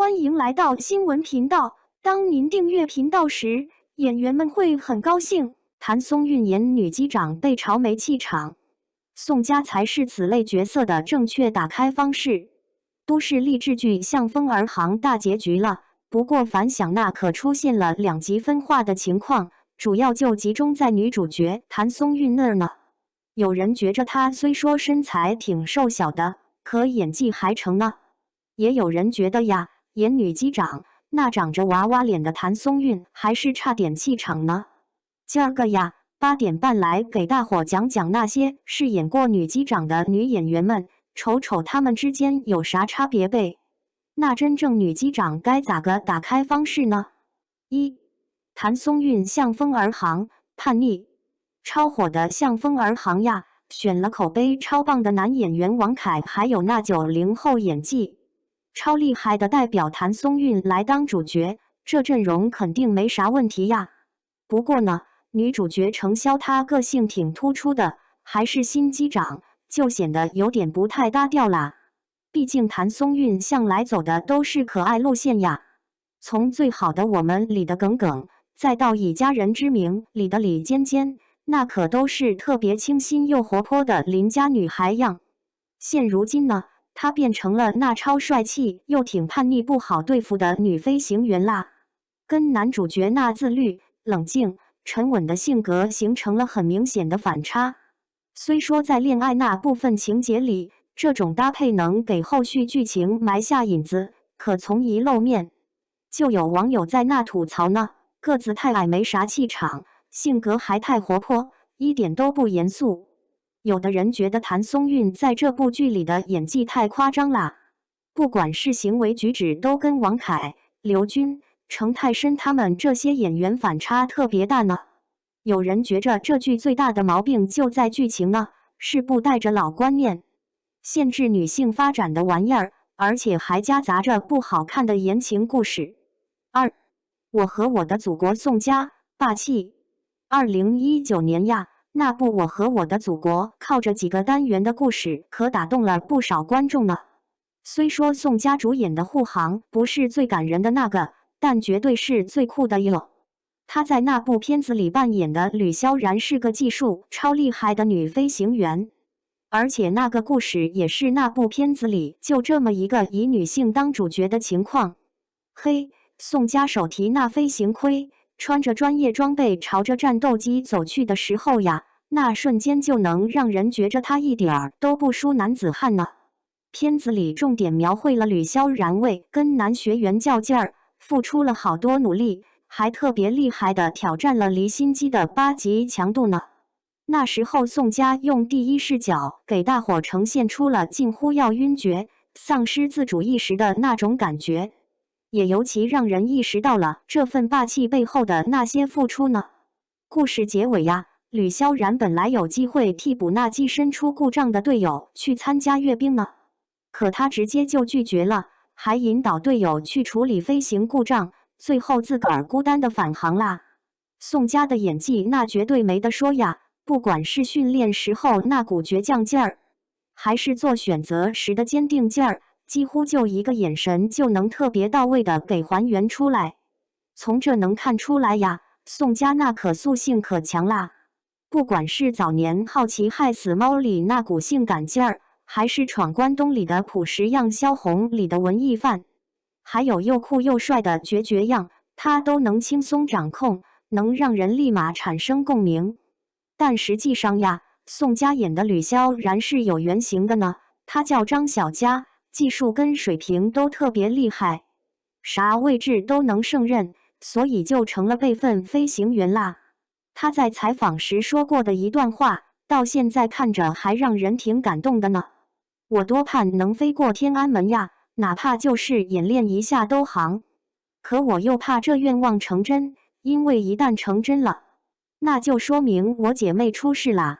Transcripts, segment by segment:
欢迎来到新闻频道。当您订阅频道时，演员们会很高兴。谭松韵演女机长被嘲没气场，宋佳才是此类角色的正确打开方式。都市励志剧《向风而航》大结局了，不过反响那可出现了两极分化的情况，主要就集中在女主角谭松韵那儿呢。有人觉着她虽说身材挺瘦小的，可演技还成呢。也有人觉得呀，演女机长那长着娃娃脸的谭松韵还是差点气场呢。今儿个呀，8点半来给大伙讲讲那些饰演过女机长的女演员们，瞅瞅她们之间有啥差别呗。那真正女机长该咋个打开方式呢？1. 谭松韵向风而航，叛逆。超火的向风而航呀，选了口碑超棒的男演员王凯，还有那90后演技超厉害的代表谭松韵来当主角，这阵容肯定没啥问题呀。不过呢，女主角程潇她个性挺突出的，还是新机长，就显得有点不太搭调啦。毕竟谭松韵向来走的都是可爱路线呀，从最好的我们里的耿耿，再到以家人之名里的李尖尖，那可都是特别清新又活泼的邻家女孩样。现如今呢，她变成了那超帅气又挺叛逆不好对付的女飞行员啦，跟男主角那自律、冷静、沉稳的性格形成了很明显的反差。虽说在恋爱那部分情节里，这种搭配能给后续剧情埋下引子，可从一露面，就有网友在那吐槽呢，个子太矮没啥气场，性格还太活泼，一点都不严肃。有的人觉得谭松韵在这部剧里的演技太夸张啦，不管是行为举止都跟王凯、刘军、程泰深他们这些演员反差特别大呢。有人觉着这剧最大的毛病就在剧情呢，是不带着老观念，限制女性发展的玩意儿，而且还夹杂着不好看的言情故事。2. 我和我的祖国宋佳霸气。2019年呀，那部《我和我的祖国》靠着几个单元的故事，可打动了不少观众呢。虽说宋佳主演的护航不是最感人的那个，但绝对是最酷的哟。她在那部片子里扮演的吕萧然是个技术超厉害的女飞行员，而且那个故事也是那部片子里就这么一个以女性当主角的情况。嘿，宋佳手提那飞行盔，穿着专业装备朝着战斗机走去的时候呀，那瞬间就能让人觉着她一点儿都不输男子汉呢。片子里重点描绘了吕萧然为跟男学员较劲儿，付出了好多努力，还特别厉害的挑战了离心机的8级强度呢。那时候宋佳用第一视角给大伙呈现出了近乎要晕厥、丧失自主意识的那种感觉，也尤其让人意识到了这份霸气背后的那些付出呢。故事结尾呀，吕萧然本来有机会替补那机身出故障的队友去参加阅兵呢，可他直接就拒绝了，还引导队友去处理飞行故障，最后自个儿孤单的返航啦。宋佳的演技那绝对没得说呀，不管是训练时候那股倔强劲儿，还是做选择时的坚定劲儿，几乎就一个眼神就能特别到位的给还原出来。从这能看出来呀，宋佳那可塑性可强啦。不管是早年《好奇害死猫》里那股性感劲儿，还是《闯关东》里的朴实样，萧红里的文艺范，还有又酷又帅的决绝样，他都能轻松掌控，能让人立马产生共鸣。但实际上呀，宋佳演的吕萧然是有原型的呢，她叫张小佳，技术跟水平都特别厉害，啥位置都能胜任，所以就成了备份飞行员啦。她在采访时说过的一段话，到现在看着还让人挺感动的呢。我多盼能飞过天安门呀，哪怕就是演练一下都行。可我又怕这愿望成真，因为一旦成真了，那就说明我姐妹出事啦。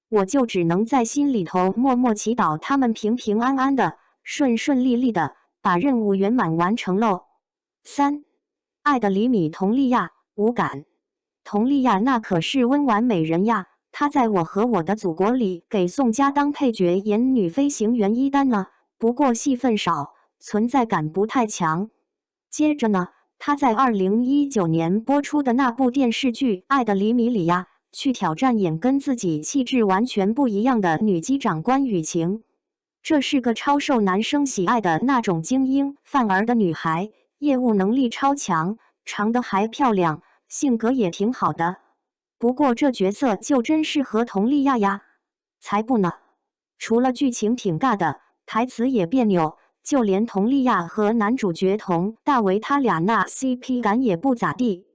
我就只能在心里头默默祈祷她们平平安安的、顺顺利利的把任务圆满完成喽。3. 爱的厘米佟丽娅无感。佟丽娅那可是温婉美人呀，她在我和我的祖国里给宋佳当配角演女飞行员1单呢，不过戏份少，存在感不太强。接着呢，他在2019年播出的那部电视剧《爱的厘米》里呀，去挑战演跟自己气质完全不一样的女机长关雨晴。这是个超受男生喜爱的那种精英范儿的女孩，业务能力超强，长得还漂亮，性格也挺好的。不过这角色就真适合佟丽娅呀？才不呢！除了剧情挺尬的，台词也别扭，就连佟丽娅和男主角佟大为他俩那 CP 感也不咋地。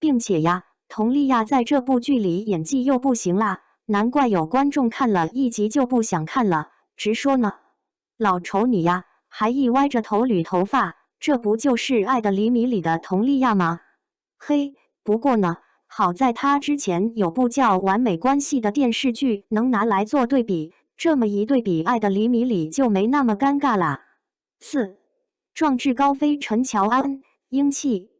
并且呀，佟丽娅在这部剧里演技又不行啦，难怪有观众看了一集就不想看了，直说呢，老丑女呀，还一歪着头捋头发，这不就是《爱的厘米》里的佟丽娅吗？嘿，不过呢，好在她之前有部叫《完美关系》的电视剧能拿来做对比，这么一对比，《爱的厘米》里就没那么尴尬啦。4. 壮志高飞陈乔恩，英气。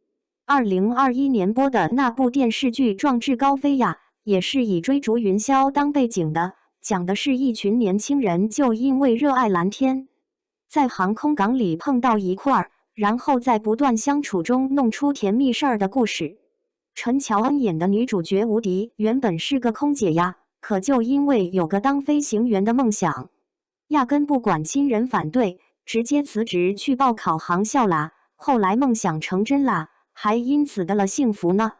2021年播的那部电视剧《壮志高飞》呀，也是以追逐云霄当背景的，讲的是一群年轻人就因为热爱蓝天，在航空港里碰到一块儿，然后在不断相处中弄出甜蜜事儿的故事。陈乔恩演的女主角吴迪原本是个空姐呀，可就因为有个当飞行员的梦想，压根不管亲人反对，直接辞职去报考航校啦。后来梦想成真啦，还因此得了幸福呢。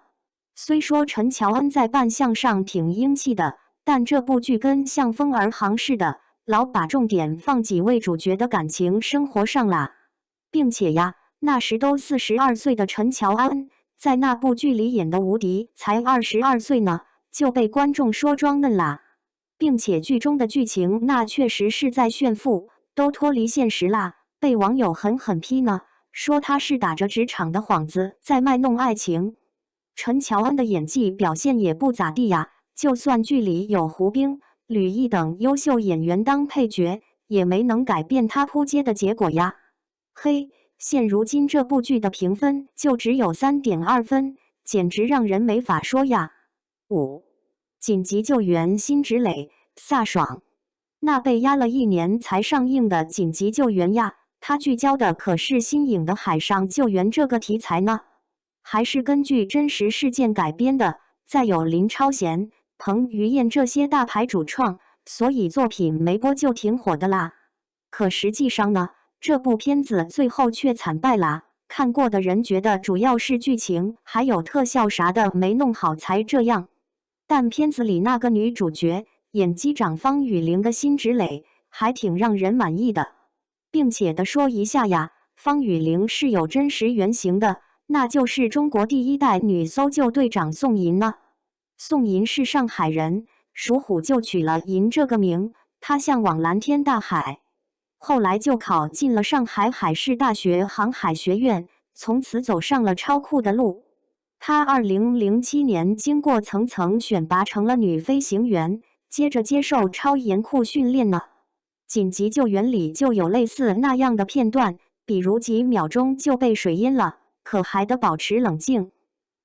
虽说陈乔恩在扮相上挺英气的，但这部剧跟像风儿行似的，老把重点放几位主角的感情生活上啦。并且呀，那时都42岁的陈乔恩，在那部剧里演的吴迪才22岁呢，就被观众说装嫩啦。并且剧中的剧情那确实是在炫富，都脱离现实啦，被网友狠狠批呢，说他是打着职场的幌子在卖弄爱情。陈乔恩的演技表现也不咋地呀，就算剧里有胡兵、吕毅等优秀演员当配角，也没能改变他扑街的结果呀。嘿，现如今这部剧的评分就只有3.2分，简直让人没法说呀。5. 紧急救援辛芷蕾，飒爽。那被压了1年才上映的紧急救援呀，它聚焦的可是新颖的海上救援这个题材呢，还是根据真实事件改编的，再有林超贤、彭于晏这些大牌主创，所以作品没播就挺火的啦。可实际上呢，这部片子最后却惨败啦，看过的人觉得主要是剧情还有特效啥的没弄好才这样。但片子里那个女主角演机长方雨玲的辛芷蕾还挺让人满意的。并且的说一下呀，方雨玲是有真实原型的，那就是中国第1代女搜救队长宋银呢。宋银是上海人，属虎就取了银这个名，她向往蓝天大海，后来就考进了上海海事大学航海学院，从此走上了超酷的路。她2007年经过层层选拔成了女飞行员，接着接受超严酷训练呢。紧急救援里就有类似那样的片段，比如几秒钟就被水淹了，可还得保持冷静。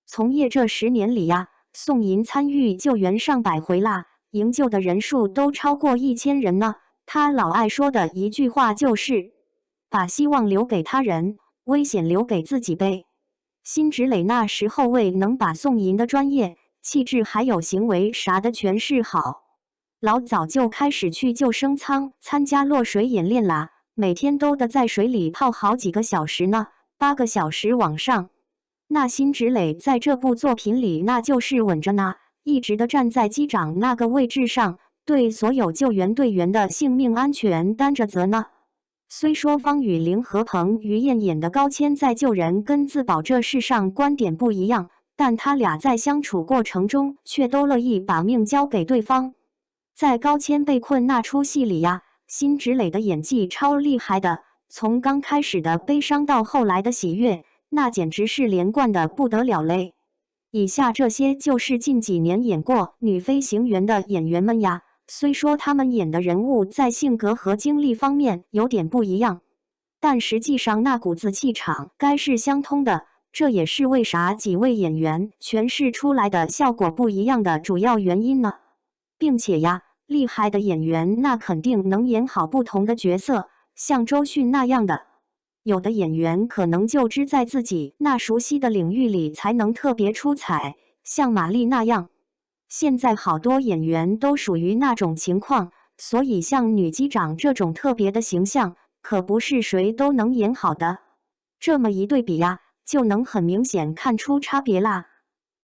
从业这10年里呀，宋银参与救援上百回啦，营救的人数都超过1000人呢。他老爱说的一句话就是把希望留给他人，危险留给自己呗。辛芷蕾那时候为能把宋银的专业、气质还有行为啥的诠释好，老早就开始去救生舱参加落水演练啦，每天都得在水里泡好几个小时呢，8个小时往上。那辛芷蕾在这部作品里那就是稳着呢，一直的站在机长那个位置上，对所有救援队员的性命安全担着责呢。虽说方雨玲和彭于晏演的高谦在救人跟自保这事上观点不一样，但他俩在相处过程中却都乐意把命交给对方。在高谦被困那出戏里呀，辛芷蕾的演技超厉害的，从刚开始的悲伤到后来的喜悦，那简直是连贯的不得了嘞。以下这些就是近几年演过女飞行员的演员们呀。虽说他们演的人物在性格和经历方面有点不一样，但实际上那股子气场该是相通的，这也是为啥几位演员诠释出来的效果不一样的主要原因呢。并且呀，厉害的演员那肯定能演好不同的角色，像周迅那样的，有的演员可能就只在自己那熟悉的领域里才能特别出彩，像马丽那样。现在好多演员都属于那种情况，所以像女机长这种特别的形象，可不是谁都能演好的。这么一对比呀，就能很明显看出差别啦。